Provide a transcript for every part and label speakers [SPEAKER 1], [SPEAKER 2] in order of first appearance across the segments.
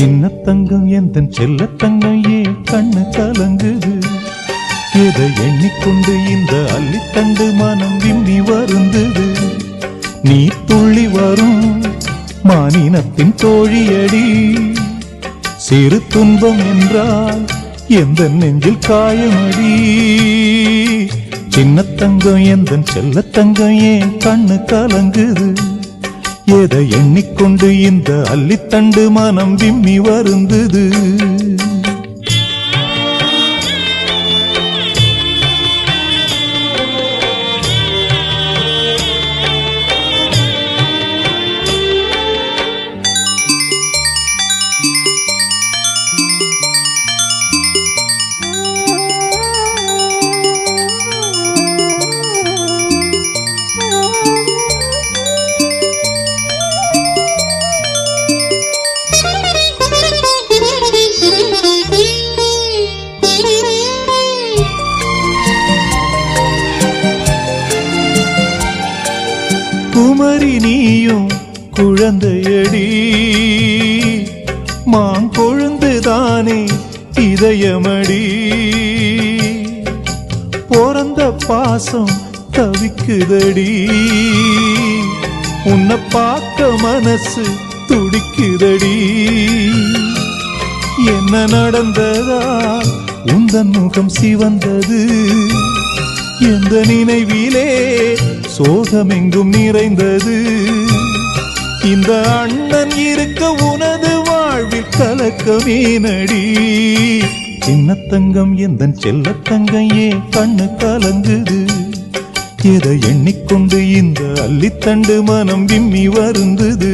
[SPEAKER 1] சின்ன தங்கம் எந்தன் செல்ல தங்கம் ஏன் கண்ணு கலங்குது? எதை எண்ணிக்கொண்டு இந்த அள்ளித்தண்டு மனம் விம்மி வருந்தது? நீ துள்ளி வரும் மானினத்தின் தோழியடி. சிறு துன்பம் என்றால் எந்த நெஞ்சில் காயமடி. சின்ன தங்கம் எந்தன் செல்ல தங்கம் ஏன் கண்ணு கலங்குது? எதை எண்ணிக்கொண்டு இந்த அள்ளித்தண்டு மனம் விம்மி வருந்தது? குமரி நீயும் குழந்தையடி. மாங்கொழுந்துதானே இதயமடி. பிறந்த பாசம் தவிக்குதடி. உன்னை பார்க்க மனசு துடிக்குதடி. என்ன நடந்ததா உந்தன் முகம் சிவந்தது? எந்த நினைவிலே சோகமெங்கும் நிறைந்தது? இந்த அண்ணன் இருக்க உனது வாழ்வில் கலக்கமே நடி. சின்ன தங்கம் எந்தன் செல்ல தங்கம் ஏன் கண்ணு கலங்குது? எதை எண்ணிக்கொண்டு இந்த அள்ளித்தண்டு மனம் விம்மி வருந்தது?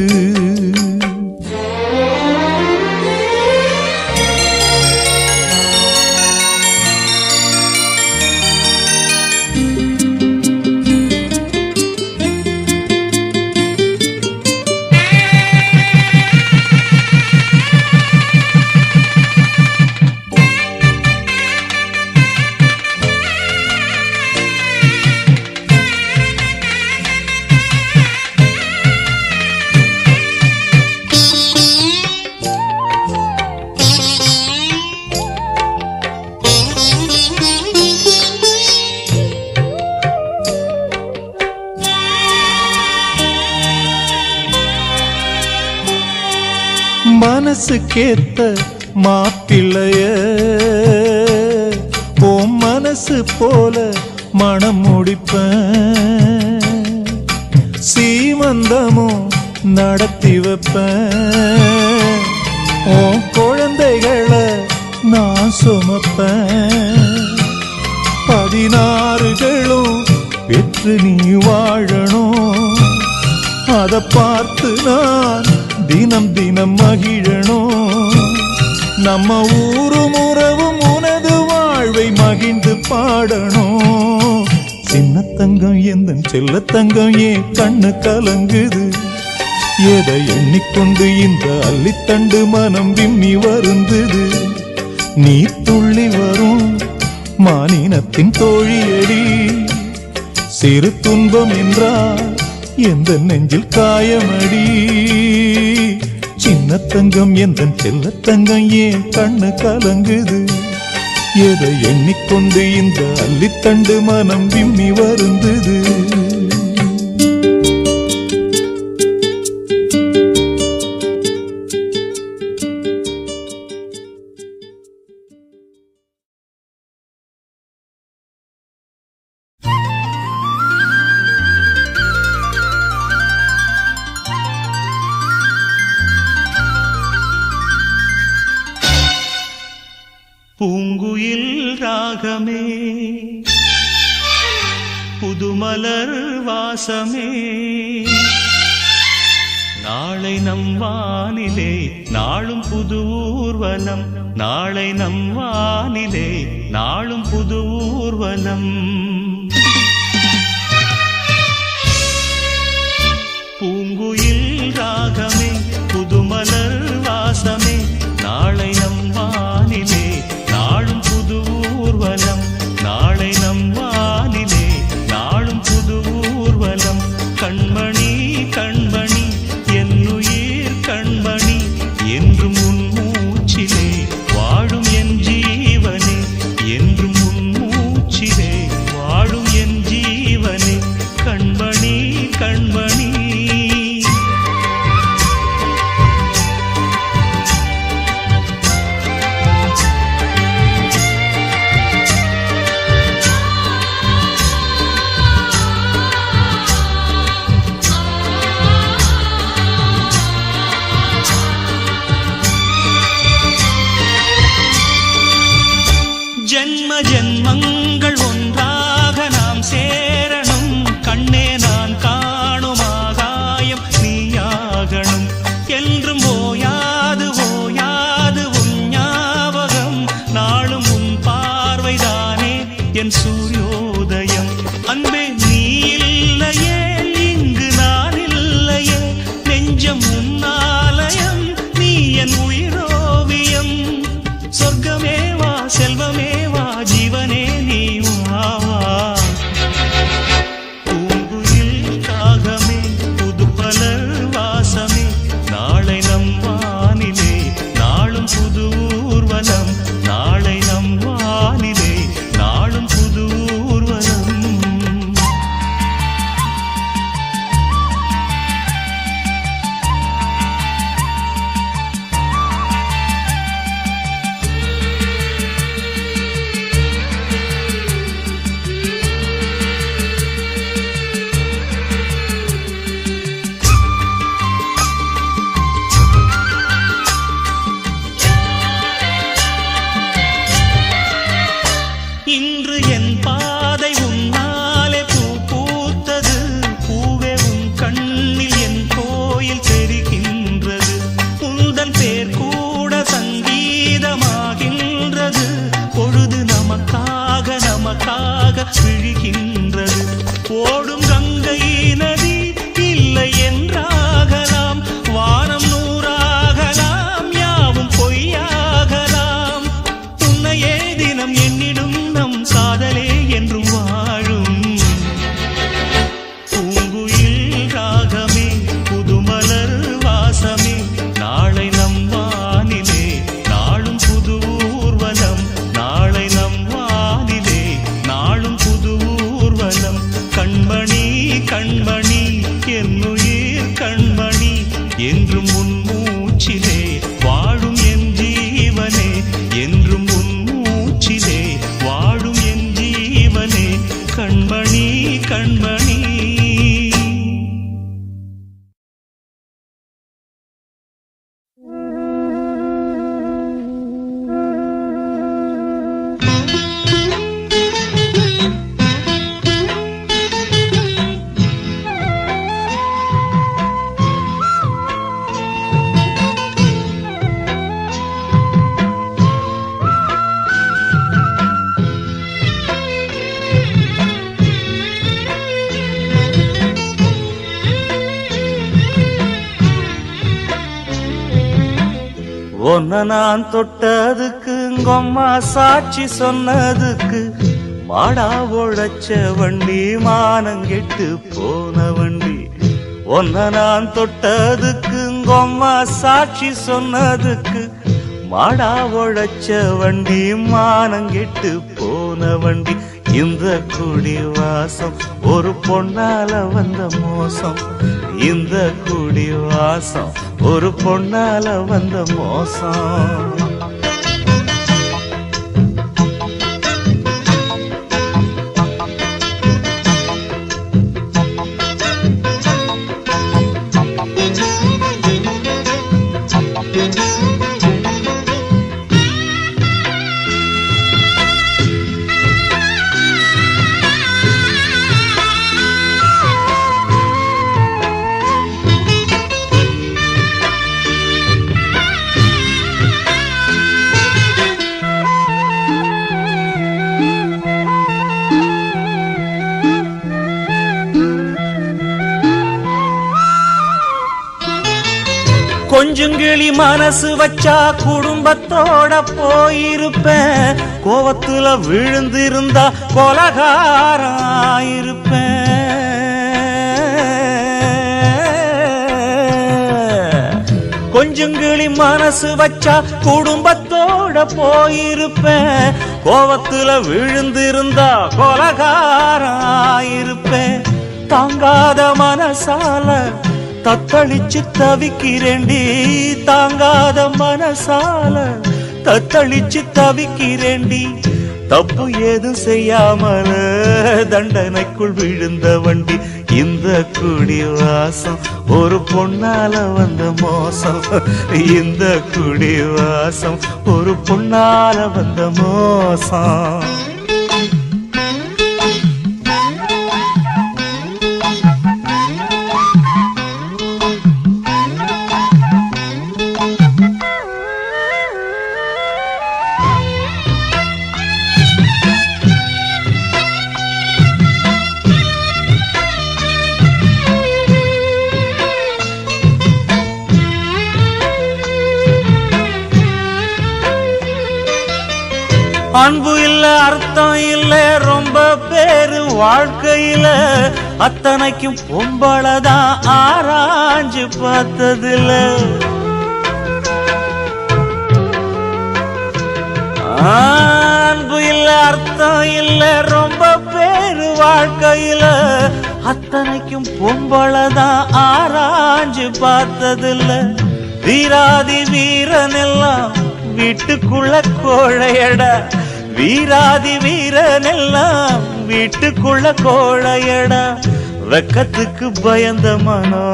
[SPEAKER 1] மனசுக்கேத்த மாப்பிள்ளைய ஓம் மனசு போல மனம் முடிப்பேன். சீமந்தமும் நடத்தி வைப்பேன். ஓம் குழந்தைகளை நான் சுமப்பேன். 16களும் பெற்று நீ வாழணும். அதை பார்த்து நான் தினம் தினம் மகிழணும். நம்ம ஊரும் உறவும் உனது வாழ்வை மகிழ்ந்து பாடணும். சின்ன தங்கம் எந்தன் செல்ல தங்கம் ஏன் கண்ணு கலங்குது? எதை எண்ணிக்கொண்டு இந்த அள்ளித்தண்டு மனம் விம்மி வருந்தது? நீ துள்ளி வரும் மானினத்தின் தோழியடி. சிறு துன்பம் என்றால் எந்த நெஞ்சில் காயமடி. சின்ன தங்கம் எந்தன் செல்ல தங்கம் ஏன் கண்ணு கலங்குது? எதை எண்ணிக்கொண்டு இந்த அள்ளித்தண்டு மனம் விம்மி வருந்தது?
[SPEAKER 2] பூங்குயில் ராகமே புதுமலர் வாசமே நாளை நம் வானிலே நாளும் புது ஊர்வலம். நாளை நம் வானிலே நாளும் புது ஊர்வலம். பூங்குயில் ராகமே புதுமலர் வாசமே நாளை நம் வானிலே நாளும் புது ஊர்வலம். நாளை நம் வானிலே நாளும் புது ஊர்வலம். கண்மணி கண்மணி என்னுயிர் கண்மணி என்றும் உன் என் சூரியோதயம். அன்பே நீ இல்லையே இங்கு நான் இல்லையே, நெஞ்சம் உன்னாலயம், நீ என் உயிரோவியம். சொர்க்கமே வா செல்வமே வா ஜீவனே நீ வா வா. பூங்குயில் ராகமே புதுமலர் வாசமே, நாளை நம் வானிலே நாளும் புது ஊர்வலம். நாளை நம் வானிலே நாளும் புது ஊர்வலம். இன்று என் பாதை உன்னாலே பூ பூத்தது, பூவே உன் கண்ணில் என் கோயில் தெரிகின்றது. உந்தன் பேர் கூட சங்கீதமாகின்றது, பொழுது நமக்காக நமக்காக விழுகின்றது. ஓடும் கங்கை நதி இல்லை என்றாகலாம், வானம் நூறாகலாம், யாவும் பொய்யாகலாம். உன்னையே தினம் எண்ணிடும் நம் காதலே என்றும் வாழும். பூங்குயில் ராகமே புதுமலர் வாசமே, நாளை நம் வானிலே நாளும் புது ஊர்வலம். நாளை நம் வானிலே நாளும் புது ஊர்வலம். கண்மணி கண்மணி என்னுயிர் கண்மணி, என்றும் உன் மூச்சிலே வாழும் என் ஜீவனே. என்றும் உன் மூச்சிலே வாழும் என் ஜீவனே. கண்மணி கண்மணி.
[SPEAKER 3] ஒன்ன நான் தொட்டதுக்கு உங்கம்மா சாட்சி சொன்னதுக்கு, மாடா உழைச்ச வண்டி மானங்கெட்டு போன வண்டி. ஒன்ன நான் தொட்டதுக்கு உங்கம்மா சாட்சி சொன்னதுக்கு, மாடா உழைச்ச வண்டி மானங்கெட்டு போன வண்டி. இந்த குடி வாசம் ஒரு பொன்னால வந்த மோசம், இந்த குடி வாசம் ஒரு பொன்னால வந்த மோசம். கொஞ்சங்கிளி மனசு வச்சா குடும்பத்தோட போயிருப்பேன், கோவத்துல விழுந்திருந்தா கொலகாராயிருப்பேன். கொஞ்சங்கிளி மனசு வச்சா குடும்பத்தோட போயிருப்பேன், கோவத்துல விழுந்திருந்தா கொலகாராயிருப்பேன். தாங்காத மனசால தத்தளிச்சு தவிக்கிறேண்டி, தாங்காத மனசால தத்தளிச்சு தவிக்கிறேண்டி. தப்பு ஏதும் செய்யாமல தண்டனைக்குள் விழுந்த வண்டி. இந்த குடி வாசம் ஒரு பொன்னால வந்த மோசம், இந்த குடி வாசம் ஒரு பொன்னால வந்த மோசம். அன்பு இல்ல அர்த்தம் இல்ல ரொம்ப பேரு வாழ்க்கையில அத்தனைக்கும் பொம்பளதான் ஆராய்ஞ்சு பார்த்ததில்ல. அன்பு இல்ல அர்த்தம் இல்ல ரொம்ப பேரு வாழ்க்கையில அத்தனைக்கும் பொம்பளதான் ஆராய்ஞ்சு பார்த்ததில்ல. வீராதி வீரன் எல்லாம் வீட்டுக்குள்ள கோழையடா, வீராதி வீரன் எல்லாம் வீட்டுக்குள்ள கோழையடா. வெக்கத்துக்கு பயந்த மனோ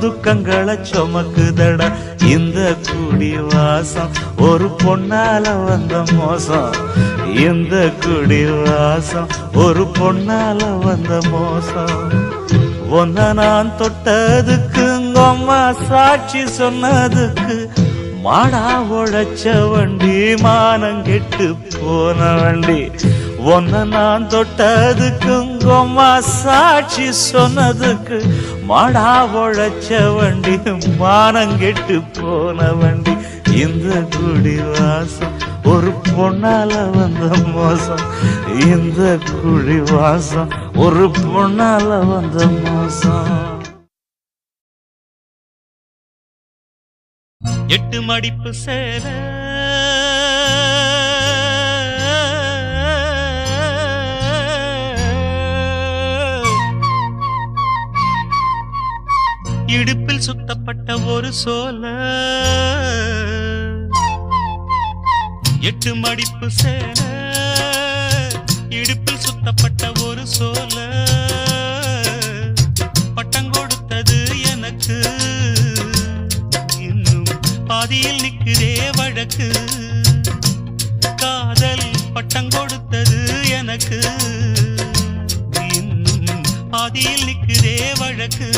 [SPEAKER 3] துக்கங்களை சுமக்குதடா. இந்த குடி வாசம் ஒரு பொன்னால வந்த மோசம், இந்த குடி வாசம் ஒரு பொன்னால வந்த மோசம். ஒன்ன நான் தொட்டதுக்கு உங்கம்மா சாட்சி சொன்னதுக்கு மாடா உழைச்ச வண்டி மானங்கெட்டு போன வண்டி. ஒன்ன நான் தொட்டதுக்கு உங்கம்மா சாட்சி சொன்னதுக்கு மாடா உழைச்ச வண்டி மானங்கெட்டு போன வண்டி. இந்த குடி வாசம் ஒரு பொன்னால வந்த மோசம், இந்த குடி வாசம் ஒரு பொன்னால வந்த மோசம். 8 மடிப்பு சேர இடுப்பில் சுத்தப்பட்ட ஒரு சோல, 8 மடிப்பு சேர இடுப்பில் சுத்தப்பட்ட ஒரு சோல. பட்டம் கொடுத்தது எனக்கு, இன்னும் பாதியில் நிற்குதே வழக்கு. காதல் பட்டம் கொடுத்தது எனக்கு, இன்னும் பாதியில் நிற்குதே வழக்கு.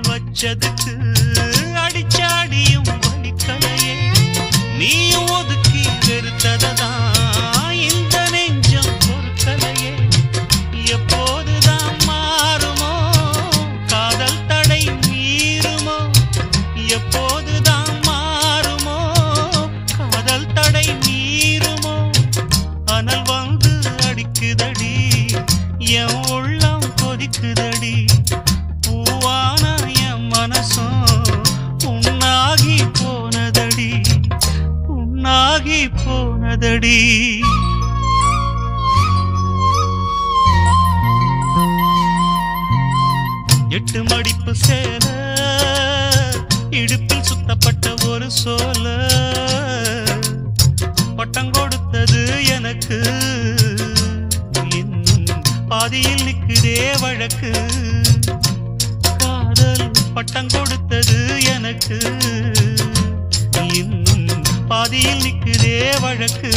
[SPEAKER 3] வச்சதுக்கு அடிச்சாடியும் வலிக்கலையே, நீயும் ஒதுக்கி வெறுத்ததான் இந்த நெஞ்சம் பொறுக்கலையே. எப்போதுதான் மாறுமோ காதல் தடை மீறுமோ, எப்போதுதான் மாறுமோ காதல் தடை மீறுமோ. அனல் வந்து அடிக்குதடி, என் உள்ளம் கொதிக்குதடி. பூவான என் மனசும் உன்னாகி போனதடி, உன்னாகி போனதடி. எட்டு மடிப்பு சேல இடுப்பில் சுத்தப்பட்ட ஒரு சோல. பட்டம் கொடுத்தது எனக்கு, இன்னும் பாதியில் நிற்குதே வழக்கு. பட்டம் கொடுத்தது எனக்கு, இன்னும் பாதியில் நிற்குதே வழக்கு.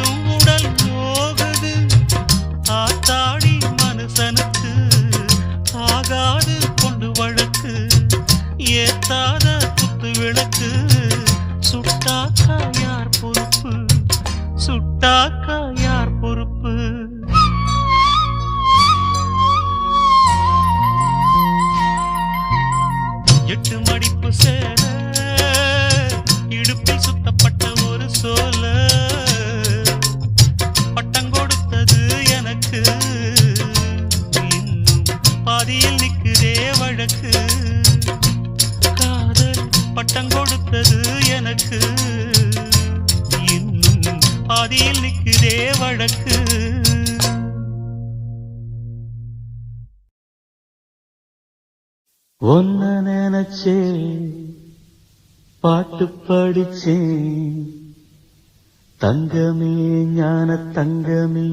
[SPEAKER 3] மட்டும் உடல் போகுது ஆத்தாடி மனுஷனுக்கு ஆகாது கொண்டு வழக்கு ஏத்தாத குத்து விளக்கு சுட்டாக்கா யார் பொறுப்பு சுட்டாக்கா யார் பொறுப்பு எட்டு மடிப்பு சேல இடுப்பில் சுத்தப்பட்ட ஒரு சோல பட்டம் கொடுத்தது எனக்கு இன்னும் பாதியில் நிற்குதே வழக்கு காதல் பட்டம் கொடுத்தது எனக்கு இன்னும் பாதியில் நிற்குதே வழக்கு
[SPEAKER 4] ஒன்ன நினைச்சே பாட்டு படிச்சேன் தங்கமே ஞான தங்கமே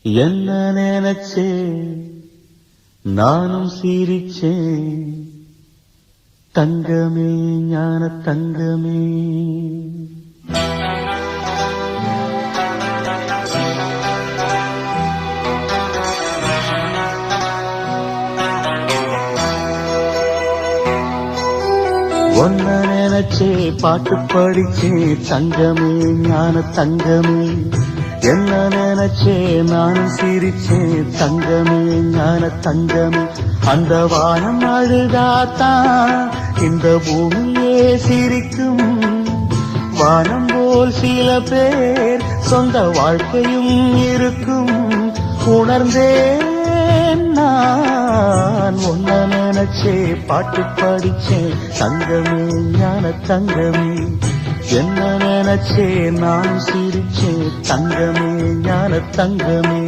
[SPEAKER 4] என்ன நினைச்சே நானும் சிரிச்சேன் தங்கமே ஞான தங்கமே ஒன்ன நினைச்சே பாட்டு படிச்சே தங்கமே ஞான தங்கமே என்ன நினைச்சே நானும் சிரிச்சே தங்கமே ஞான தங்கமே அந்த வானம் அழுதாத்தான் இந்த பூமியே சிரிக்கும் வானம் போல் சில பேர் சொந்த வாழ்க்கையும் இருக்கும் உணர்ந்தேன் நான் ஒன்ன நினைச்சே பாட்டு படிச்சேன் தங்கமே ஞான தங்கமே என்ன நினைச்சே நான் சிரிச்சேன் தங்கமே ஞான தங்கமே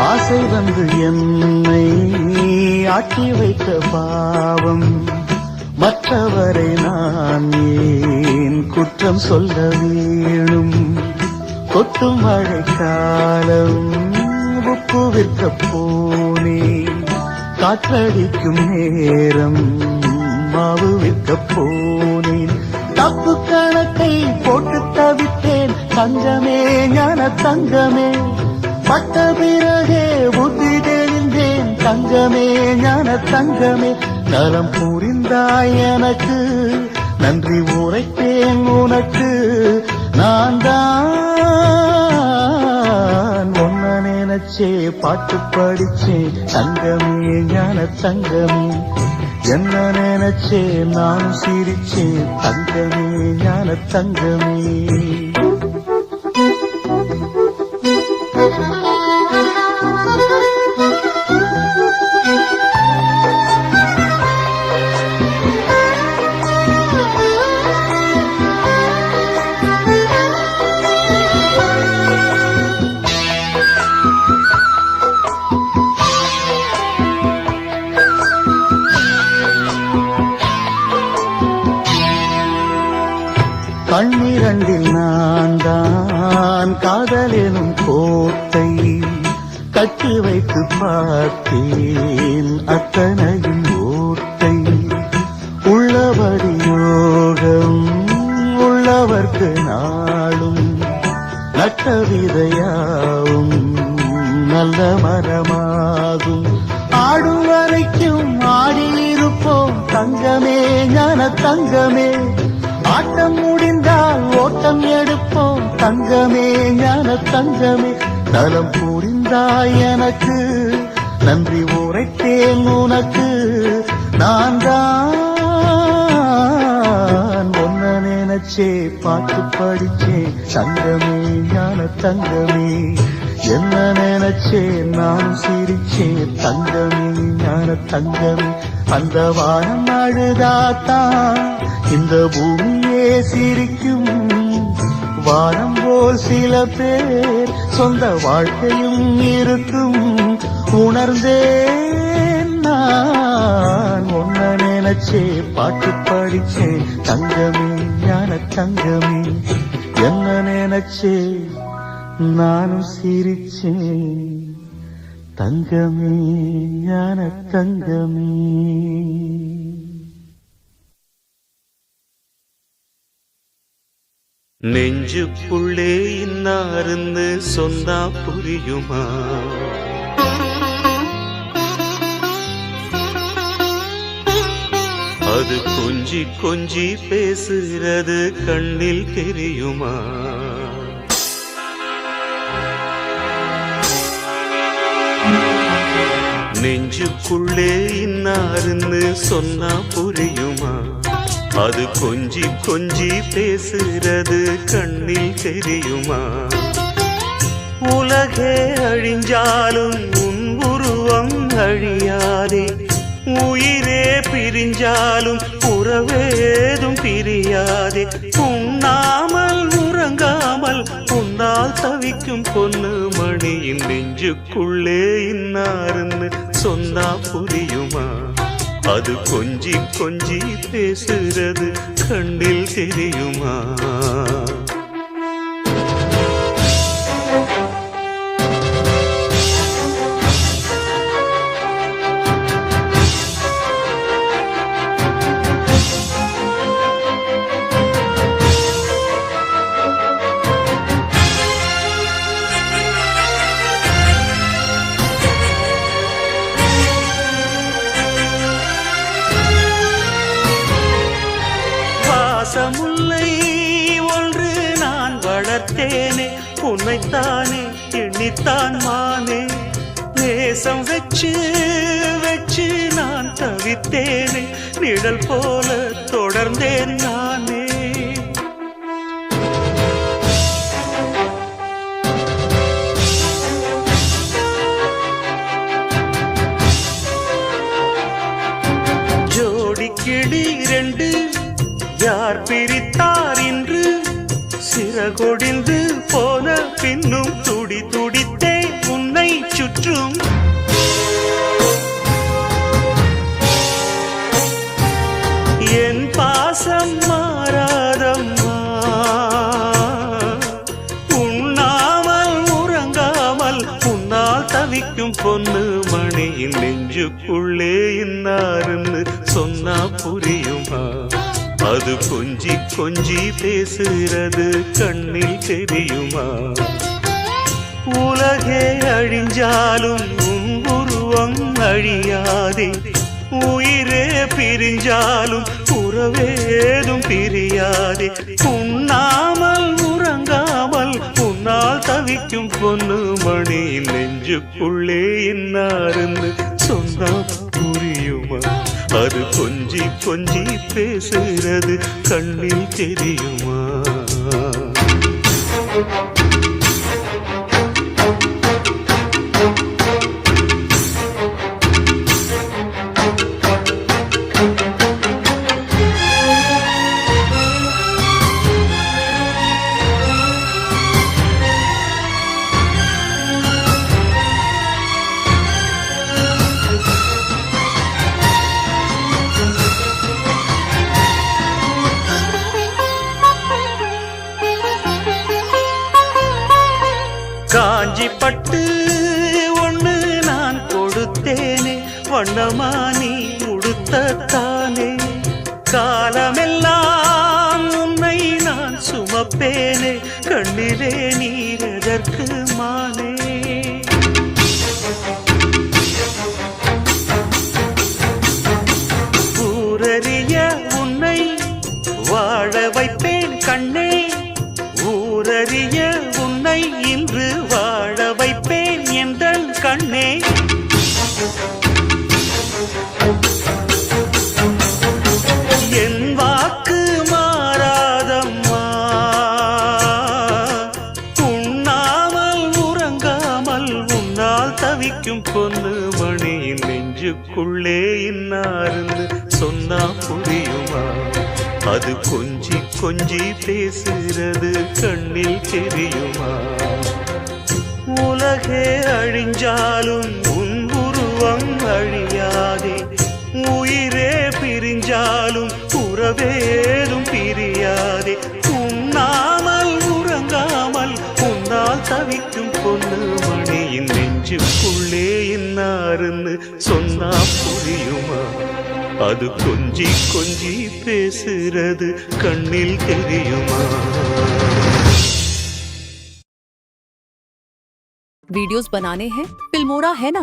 [SPEAKER 4] ஆசை வந்து என்னை ஆட்டி வைத்த பாவம் மற்றவரை நான் ஏன் குற்றம் சொல்ல வேணும் கொட்டும் மழைக்காலம் உப்பு விற்க போனே காற்றடிக்கும் நேரம் மாவு விற்க போனேன் தப்பு கணக்கை போட்டு தவித்தேன் தங்கமே ஞான தங்கமே பட்ட பிறகே புத்தி தெளிந்தேன் தங்கமே ஞான தங்கமே நலம் புரிந்தாய் எனக்கு நன்றி உரைத்தேன் உனக்கு நான் தான் ஒன்ன நினைச்சே பாட்டு படிச்சேன் தங்கமே ஞான தங்கமே என்ன நினைச்சே நான் சிரிச்சேன் தங்கமே ஞான தங்கமே கண்ணிரண்டில் நான் தான் காதலெனும் கோட்டை கட்டி வைத்து பார்த்தேன் அத்தனையும் ஓட்டை உள்ளபடி யோகம் உள்ளவர்க்கு நாளும் நட்ட விதையாவும் நல்ல மரமாகும் ஆடும் வரைக்கும் ஆடியிருப்போம் தங்கமே ஞான தங்கமே ஆட்டம் முடிந்தால் ஓட்டம் எடுப்போம் தங்கமே ஞான தங்கமே நலம் புரிந்தாய் எனக்கு நன்றி உரைத்தேன் உனக்கு நான் தான் ஒன்ன நினைச்சே பாட்டு படிச்சேன் தங்கமே ஞான தங்கமே என்ன நினைச்சேன் நான் சிரிச்சேன் தங்கமே ஞான தங்கமே அந்த வானம் அழுதாத்தான் இந்த பூமியே சிரிக்கும் வானம் போல் சில பேர் சொந்த வாழ்க்கையும் இருக்கும் உணர்ந்தேன் நான் உன்ன நினைச்சே பாட்டு படிச்சேன் தங்கமே ஞான தங்கமே என்ன நினைச்சே நானும் சிரிச்சேன் தங்கமே ஞான தங்கமே.
[SPEAKER 2] நெஞ்சுக்குள்ளே இன்னாருன்னு சொன்னா புரியுமா? அது கொஞ்சி கொஞ்சி பேசுறது கண்ணில் தெரியுமா? நெஞ்சுக்குள்ளே இன்னாருன்னு சொன்னா புரியுமா? அது கொஞ்சி கொஞ்சி பேசுறது கண்ணில் தெரியுமா? உலகே அழிஞ்சாலும் உன் உருவம் அழியாதே, உயிரே பிரிஞ்சாலும் உறவேதும் பிரியாதே. உண்ணாமல் உறங்காமல் உன்னால் தவிக்கும் பொண்ணு மணியின் நெஞ்சுக்குள்ளே இன்னாருன்னு சொன்னா புரியுமா? அது கொஞ்சி கொஞ்சி பேசுறது கண்ணில் தெரியுமா? பாசமுல்லை ஒன்று நான் வளர்த்தேனே, உன்னைத்தானே எண்ணித்தான் மானே. நேசம் வச்சு வச்சு நான் தவித்தேனே, நிழல் போல தொடர்ந்தேன் நானே. ஜோடி கிளி ரெண்டு யார் பிரித்தார் இன்று, சிறகொடிந்து போன பின்னும் துடி துடித்தே உன்னை சுற்றும். என் பாசம் மாறாதம்மா, உண்ணாமல் உறங்காமல் உன்னால் தவிக்கும் பொண்ணு மணியின் நெஞ்சுக்குள்ளே இன்னாருன்னு சொன்னா புரியுமா? அது கொஞ்சி கொஞ்சி பேசுறது கண்ணில் தெரியுமா? உலகே அழிஞ்சாலும் உன் உருவம் அழியாதே, உயிரே பிரிஞ்சாலும் உறவேதும் பிரியாதே. உண்ணாமல் உறங்காமல் உன்னால் தவிக்கும் பொண்ணு மணி நெஞ்சுக்குள்ளே இன்னாருன்னு சொன்னா புரியுமா? அது கொஞ்சி கொஞ்சி பேசுறது கண்ணில் தெரியுமா? காஞ்சி பட்டு ஒண்ணு நான் கொடுத்தேனே, வண்ணமா நீ உடுத்தத்தானே. காலமெல்லாம் உன்னை நான் சுமப்பேனே, கண்ணிலே நீரதற்கு மானே. ஊரறிய உன்னை வாழ வைப்பேன் கண்ணே, ஊரறிய உன்னை இன்று வாழ வைப்பேன் எந்தன் கண்ணே. என் வாக்கு மாறாதம்மா, உண்ணாமல் உறங்காமல் பொண்ணு மணியின் நெஞ்சுக்குள்ளே இன்னாருன்னு சொன்னா புரியுமா? அது கொஞ்சி கொஞ்சி பேசுறது கண்ணில் தெரியுமா? உலகே அழிஞ்சாலும் உன் உருவம் அழியாதே, உயிரே பிரிஞ்சாலும் உறவேதும் பிரியாதே. உண்ணாமல் உறங்காமல் உன்னால் தவிக்கும் பொண்ணு மணியின் நெஞ்சுக்குள்ளே இன்னாருன்னு சொன்னா புரியுமா? அது கொஞ்சி கொஞ்சி பேசுறது கண்ணில் தெரியுமா?
[SPEAKER 5] वीडियोस बनाने हैं फिल्मोरा है ना।